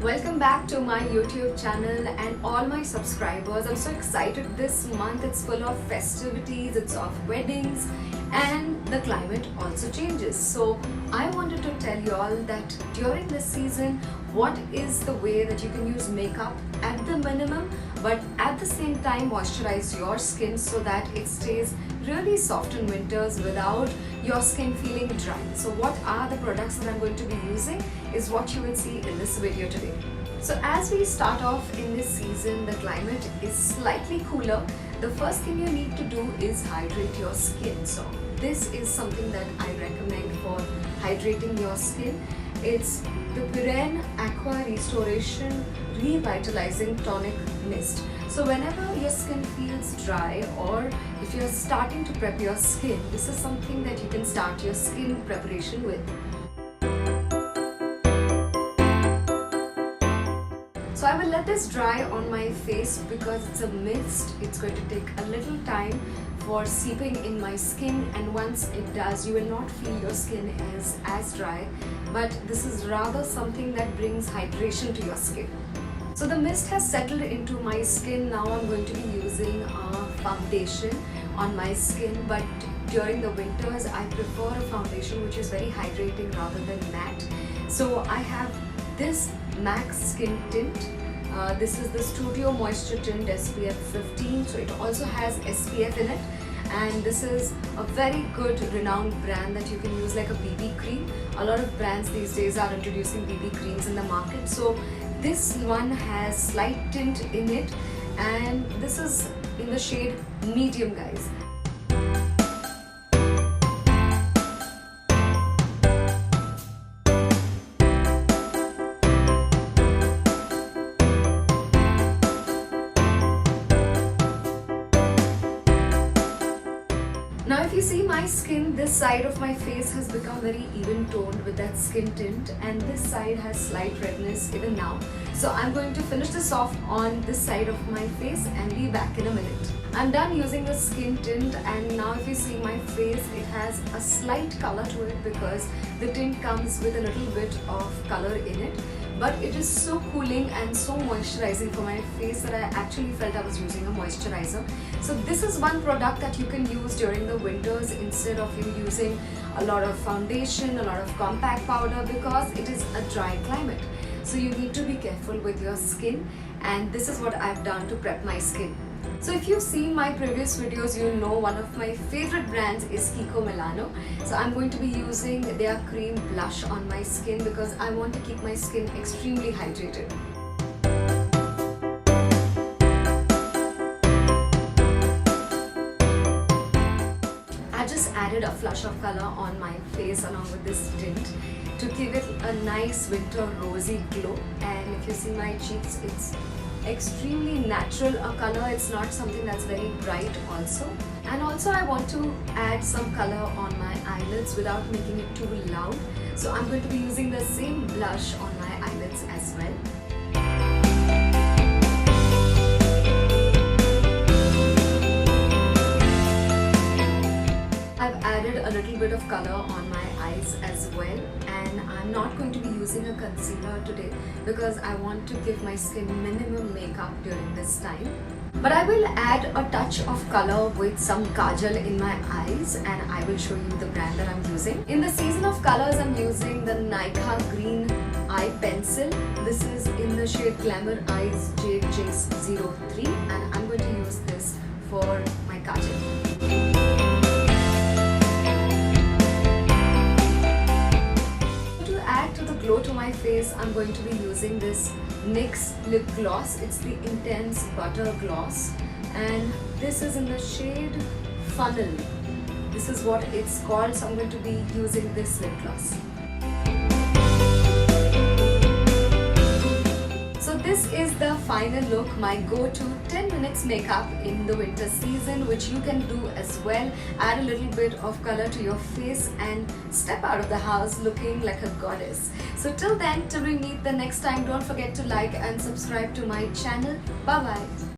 Welcome back to my YouTube channel and all my subscribers. I'm so excited this month. It's full of festivities, it's of weddings, and the climate also changes. So I wanted to tell you all that during this season, what is the way that you can use makeup at the minimum, but at the same time moisturize your skin so that it stays really soft in winters without your skin feeling dry. So what are the products that I'm going to be using is what you will see in this video today. So as we start off in this season, the climate is slightly cooler. The first thing you need to do is hydrate your skin. So this is something that I recommend for hydrating your skin. It's the Tabeer.A Aqua Restoration Revitalizing Tonic Mist. So whenever your skin feels dry or if you're starting to prep your skin, this is something that you can start your skin preparation with. So I will let this dry on my face because it's a mist. It's going to take a little time for seeping in my skin, and once it does, you will not feel your skin as dry, but this is rather something that brings hydration to your skin. So the mist has settled into my skin. Now I'm going to be using a foundation on my skin, but during the winters I prefer a foundation which is very hydrating rather than matte. So I have this Max Skin Tint. This is the Studio Moisture Tint SPF 15, so it also has SPF in it, and this is a very good renowned brand that you can use like a BB cream. A lot of brands these days are introducing BB creams in the market, so this one has slight tint in it, and this is in the shade medium, guys. Now if you see my skin, this side of my face has become very even toned with that skin tint, and this side has slight redness even now. So I'm going to finish this off on this side of my face and be back in a minute. I'm done using the skin tint, and now if you see my face, it has a slight color to it because the tint comes with a little bit of color in it. But it is so cooling and so moisturizing for my face that I actually felt I was using a moisturizer. So this is one product that you can use during the winters instead of you using a lot of foundation, a lot of compact powder, because it is a dry climate. So you need to be careful with your skin, and this is what I've done to prep my skin. So if you've seen my previous videos, you'll know one of my favorite brands is Kiko Milano. So I'm going to be using their cream blush on my skin because I want to keep my skin extremely hydrated. I just added a flush of color on my face along with this tint to give it a nice winter rosy glow. And if you see my cheeks, it's extremely natural a color. It's not something that's very bright also. And also I want to add some color on my eyelids without making it too loud. So I'm going to be using the same blush on my eyelids as well. I've added a little bit of color on my eyes as well, and I'm not going to be using a concealer today because I want to give my skin minimum makeup during this time. But I will add a touch of color with some kajal in my eyes, and I will show you the brand that I'm using. In the season of colors, I'm using the Nika Green Eye Pencil. This is in the shade Glamour Eyes Jade Jinx 03, and I'm going to use this for my kajal. Glow to my face, I'm going to be using this NYX lip gloss. It's the Intense Butter Gloss, and this is in the shade Funnel. This is what it's called, so I'm going to be using this lip gloss. So this is the final look, my go-to 10 minutes makeup in the winter season, which you can do as well. Add a little bit of color to your face and step out of the house looking like a goddess. So till then, till we meet the next time, don't forget to like and subscribe to my channel. Bye bye.